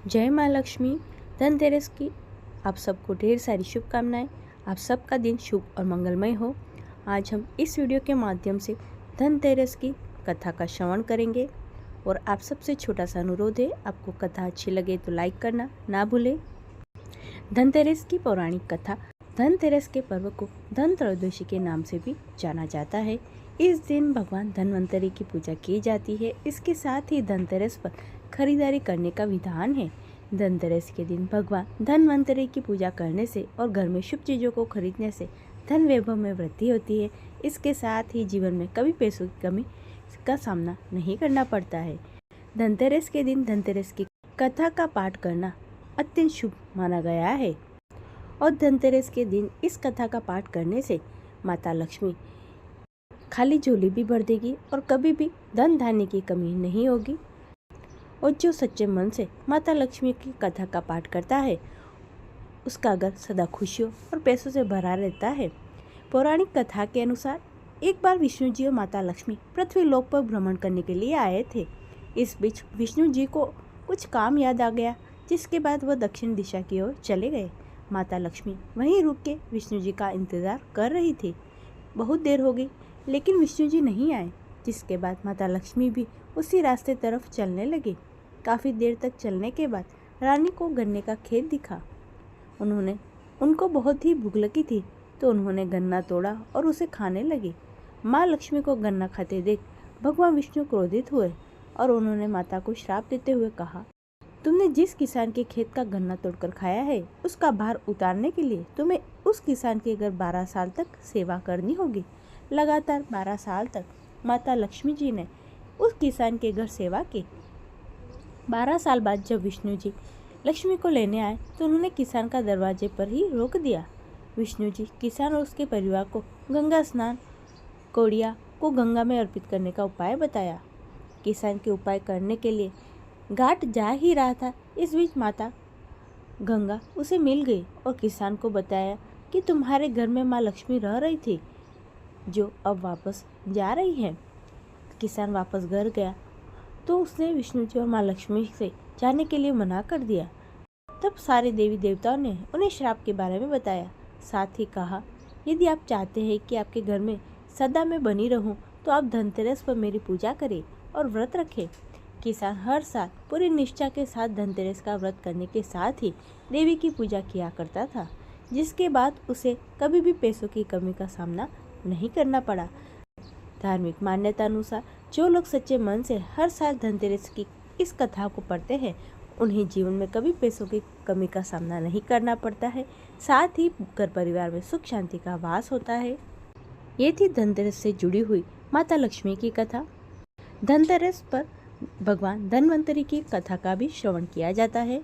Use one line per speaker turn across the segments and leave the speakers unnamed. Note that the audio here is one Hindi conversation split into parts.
जय माँ लक्ष्मी। धनतेरस की आप सबको ढेर सारी शुभकामनाएं। आप सबका दिन शुभ और मंगलमय हो। आज हम इस वीडियो के माध्यम से धनतेरस की कथा का श्रवण करेंगे और आप सबसे छोटा सा अनुरोध है, आपको कथा अच्छी लगे तो लाइक करना ना भूलें। धनतेरस की पौराणिक कथा। धनतेरस के पर्व को धन त्रयोदशी के नाम से भी जाना जाता है। इस दिन भगवान धनवंतरी की पूजा की जाती है। इसके साथ ही धनतेरस पर खरीदारी करने का विधान है। धनतेरस के दिन भगवान धनवंतरी की पूजा करने से और घर में शुभ चीज़ों को खरीदने से धन वैभव में वृद्धि होती है। इसके साथ ही जीवन में कभी पैसों की कमी का सामना नहीं करना पड़ता है। धनतेरस के दिन धनतेरस की कथा का पाठ करना अत्यंत शुभ माना गया है और धनतेरस के दिन इस कथा का पाठ करने से माता लक्ष्मी खाली झोली भी भर देगी और कभी भी धन धान्य की कमी नहीं होगी। और जो सच्चे मन से माता लक्ष्मी की कथा का पाठ करता है उसका घर सदा खुशियों और पैसों से भरा रहता है। पौराणिक कथा के अनुसार एक बार विष्णु जी और माता लक्ष्मी पृथ्वी लोक पर भ्रमण करने के लिए आए थे। इस बीच विष्णु जी को कुछ काम याद आ गया, जिसके बाद वह दक्षिण दिशा की ओर चले गए। माता लक्ष्मी वहीं रुक के विष्णु जी का इंतजार कर रही थी। बहुत देर हो गई लेकिन विष्णु जी नहीं आए, जिसके बाद माता लक्ष्मी भी उसी रास्ते तरफ चलने लगी। काफ़ी देर तक चलने के बाद रानी को गन्ने का खेत दिखा। उनको बहुत ही भूख लगी थी तो उन्होंने गन्ना तोड़ा और उसे खाने लगी। माँ लक्ष्मी को गन्ना खाते देख भगवान विष्णु क्रोधित हुए और उन्होंने माता को श्राप देते हुए कहा, तुमने जिस किसान के खेत का गन्ना तोड़कर खाया है उसका भार उतारने के लिए तुम्हें उस किसान के घर 12 साल तक सेवा करनी होगी। लगातार 12 साल तक माता लक्ष्मी जी ने उस किसान के घर सेवा की। 12 साल बाद जब विष्णु जी लक्ष्मी को लेने आए तो उन्होंने किसान का दरवाजे पर ही रोक दिया। विष्णु जी किसान और उसके परिवार को गंगा स्नान कौड़िया को गंगा में अर्पित करने का उपाय बताया। किसान के उपाय करने के लिए घाट जा ही रहा था। इस बीच माता गंगा उसे मिल गई और किसान को बताया कि तुम्हारे घर में माँ लक्ष्मी रह रही थी जो अब वापस जा रही है। किसान वापस घर गया तो उसने विष्णु जी और माँ लक्ष्मी से जाने के लिए मना कर दिया। तब सारे देवी देवताओं ने उन्हें श्राप के बारे में बताया। साथ ही कहा, यदि आप चाहते हैं कि आपके घर में सदा मैं बनी रहूं तो आप धनतेरस पर मेरी पूजा करें और व्रत रखें। किसान हर साल पूरी निष्ठा के साथ धनतेरस का व्रत करने के साथ ही देवी की पूजा किया करता था, जिसके बाद उसे कभी भी पैसों की कमी का सामना नहीं करना पड़ा। धार्मिक मान्यता अनुसार जो लोग सच्चे मन से हर साल धनतेरस की इस कथा को पढ़ते हैं उन्हें जीवन में कभी पैसों की कमी का सामना नहीं करना पड़ता है। साथ ही घर परिवार में सुख शांति का वास होता है। ये थी धनतेरस से जुड़ी हुई माता लक्ष्मी की कथा। धनतेरस पर भगवान धनवंतरी की कथा का भी श्रवण किया जाता है।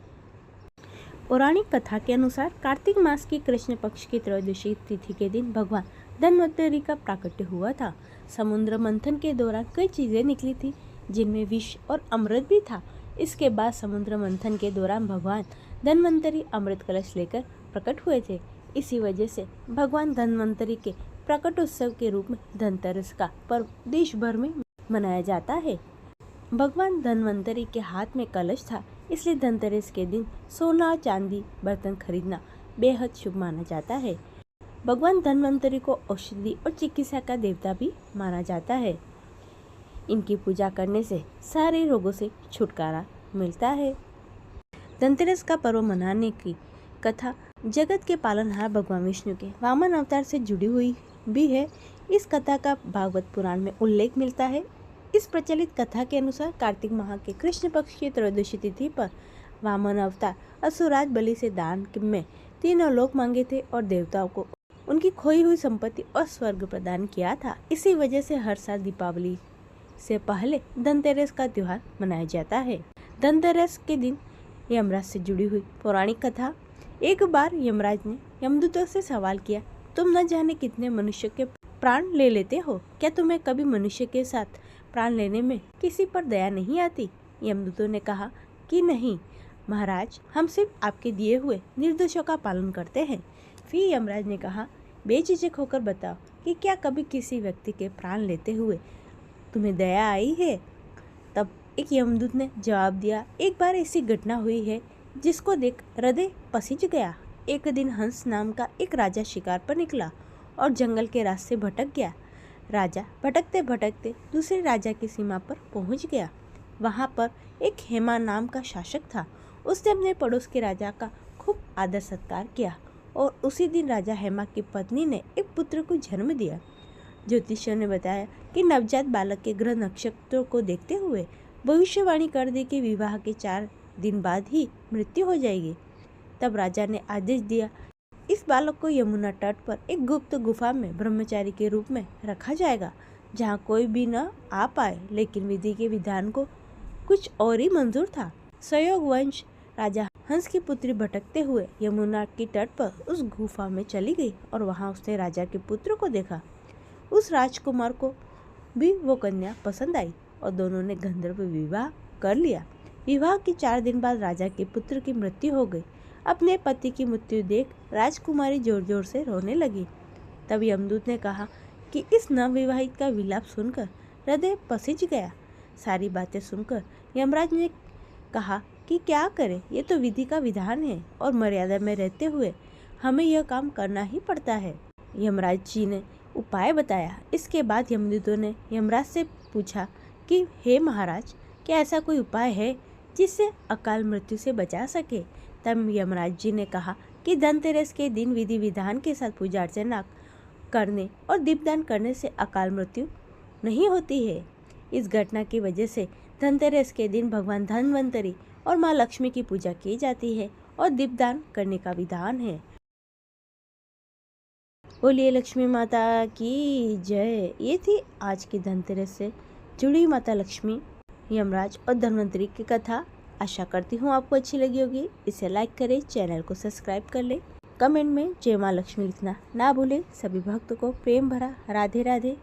पौराणिक कथा के अनुसार कार्तिक मास की कृष्ण पक्ष की त्रयोदशी तिथि के दिन भगवान धनवंतरी का प्राकट्य हुआ था। समुद्र मंथन के दौरान कई चीजें निकली थी जिनमें विष और अमृत भी था। इसके बाद समुद्र मंथन के दौरान भगवान धनवंतरी अमृत कलश लेकर प्रकट हुए थे। इसी वजह से भगवान धनवंतरी के प्रकटोत्सव के रूप में धनतेरस का पर्व देश भर में मनाया जाता है। भगवान धनवंतरी के हाथ में कलश था, इसलिए धनतेरस के दिन सोना और चांदी बर्तन खरीदना बेहद शुभ माना जाता है। भगवान धनवंतरी को औषधि और चिकित्सा का देवता भी माना जाता है। इनकी पूजा करने से सारे रोगों से छुटकारा मिलता है। धनतेरस का पर्व मनाने की कथा जगत के पालनहार भगवान विष्णु के वामन अवतार से जुड़ी हुई भी है। इस कथा का भागवत पुराण में उल्लेख मिलता है। इस प्रचलित कथा के अनुसार कार्तिक माह के कृष्ण पक्ष की त्रयोदशी तिथि पर वामन अवतार असुराज बलि से दान में 3 लोक मांगे थे और देवताओं को उनकी खोई हुई संपत्ति और स्वर्ग प्रदान किया था। इसी वजह से हर साल दीपावली से पहले धनतेरस का त्योहार मनाया जाता है। धनतेरस के दिन यमराज से जुड़ी हुई पौराणिक कथा। एक बार यमराज ने यमदूतों से सवाल किया, तुम न जाने कितने मनुष्य के प्राण ले लेते हो, क्या तुम्हें कभी मनुष्य के साथ प्राण लेने में किसी पर दया नहीं आती? यमदूतों ने कहा कि नहीं महाराज, हम सिर्फ आपके दिए हुए निर्देशों का पालन करते हैं। फिर यमराज ने कहा, बेझिझक होकर बताओ कि क्या कभी किसी व्यक्ति के प्राण लेते हुए तुम्हें दया आई है? तब एक यमदूत ने जवाब दिया, एक बार ऐसी घटना हुई है जिसको देख हृदय पसीज गया। एक दिन हंस नाम का एक राजा शिकार पर निकला और जंगल के रास्ते भटक गया। राजा भटकते भटकते दूसरे राजा की सीमा पर पहुंच गया। वहाँ पर एक हेमा नाम का शासक था। उसने अपने पड़ोस के राजा का खूब आदर सत्कार किया और उसी दिन राजा हेमा की पत्नी ने एक पुत्र को जन्म दिया। ज्योतिषियों ने बताया कि नवजात बालक के ग्रह नक्षत्रों को देखते हुए भविष्यवाणी कर दी कि विवाह के 4 दिन बाद ही मृत्यु हो जाएगी। तब राजा ने आदेश दिया, इस बालक को यमुना तट पर एक गुप्त गुफा में ब्रह्मचारी के रूप में रखा जाएगा, जहाँ कोई भी न आ पाए। लेकिन विधि के विधान को कुछ और ही मंजूर था। संयोगवश राजा हंस की पुत्री भटकते हुए यमुना की तट पर उस गुफा में चली गई और वहाँ उसने राजा के पुत्र को देखा। उस राजकुमार को भी वो कन्या पसंद आई और दोनों ने गंधर्व विवाह कर लिया। विवाह के 4 दिन बाद राजा के पुत्र की मृत्यु हो गई। अपने पति की मृत्यु देख राजकुमारी जोर जोर से रोने लगी। तब यमदूत ने कहा कि इस नवविवाहित का विलाप सुनकर हृदय पसीज गया। सारी बातें सुनकर यमराज ने कहा कि क्या करें, ये तो विधि का विधान है और मर्यादा में रहते हुए हमें यह काम करना ही पड़ता है। यमराज जी ने उपाय बताया। इसके बाद यमदूतों ने यमराज से पूछा कि हे महाराज, क्या ऐसा कोई उपाय है जिससे अकाल मृत्यु से बचा सके। तब यमराज जी ने कहा कि धनतेरस के दिन विधि विधान के साथ पूजा अर्चना करने और दीपदान करने से अकाल मृत्यु नहीं होती है। इस घटना की वजह से धनतेरस के दिन भगवान धन्वंतरी और माँ लक्ष्मी की पूजा की जाती है और दीपदान करने का विधान है। बोलिए लक्ष्मी माता की जय। ये थी आज की धनतेरस से जुड़ी माता लक्ष्मी, यमराज और धन्वंतरी की कथा। आशा करती हूँ आपको अच्छी लगी होगी। इसे लाइक करें, चैनल को सब्सक्राइब कर ले, कमेंट में जय माँ लक्ष्मी लिखना ना भूले। सभी भक्तों को प्रेम भरा राधे राधे।